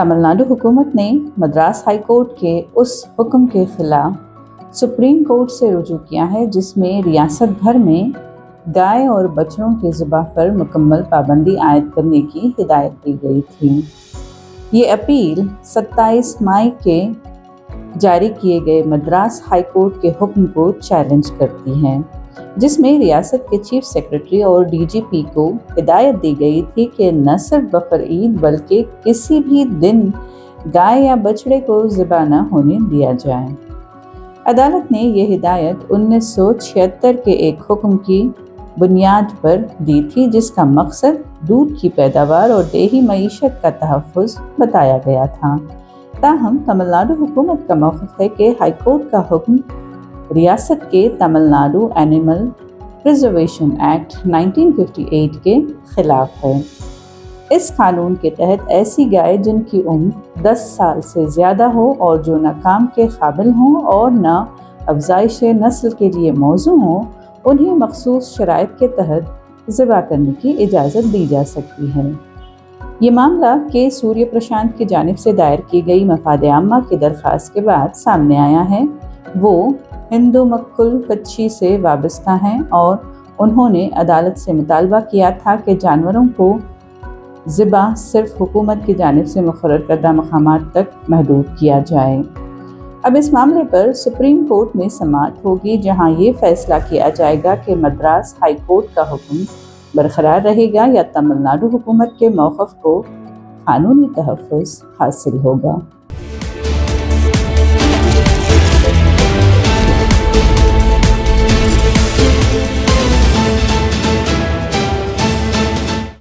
तमिल नाडु हुकूमत ने Madras high court के उस हुक्म के खिलाफ सुप्रीम कोर्ट से रुजू किया है जिसमें रियासत भर में गाय और बछड़ों के ज़िबाह पर मुकम्मल पाबंदी आयद करने की हिदायत दी गई थी। ये अपील 27 मई के जारी किए गए मद्रास हाई कोर्ट के हुक्म को चैलेंज करती है, जिसमें रियासत के चीफ सेक्रेटरी और डीजीपी को हिदायत दी गई थी कि न सिर्फ बकर ईद बल्कि किसी भी दिन गाय या बछड़े को ज़िबा न होने दिया जाए। अदालत ने यह हिदायत 1976 के एक हुक्म की बुनियाद पर दी थी, जिसका मकसद दूध की पैदावार और देही मईशत का तहफ़्फ़ुज़ बताया गया था। ताहम तमिलनाडु हुकूमत का मौक़िफ़ है कि हाई कोर्ट का हुक्म रियासत के तमिलनाडु एनिमल प्रिजर्वेशन एक्ट 1958 के ख़िलाफ़ है। इस कानून के तहत ऐसी गाय जिनकी उम्र 10 साल से ज़्यादा हो और जो न काम के काबिल हों और न अफ़ज़ाइश नस्ल के लिए मौज़ू हों, उन्हें मख़सूस शराइत के तहत ज़िबा करने की इजाज़त दी जा सकती है। ये मामला के सूर्य प्रशांत की जानिब से दायर की गई मफ़ाद आम्मा की दरख्वास्त के बाद सामने आया है। वो हिंदू मक्कुल कच्छी से वाबस्ता हैं और उन्होंने अदालत से मुतालबा किया था कि जानवरों को ज़िबा सिर्फ हुकूमत की जानिब से मुक़र्रर करदा मक़ामात तक महदूद किया जाए। अब इस मामले पर सुप्रीम कोर्ट में समाअत होगी, जहां ये फैसला किया जाएगा कि मद्रास हाई कोर्ट का हुक्म बरकरार रहेगा या तमिलनाडु हुकूमत के मौक़िफ़ को कानूनी तहफ़्फ़ुज़ हासिल होगा।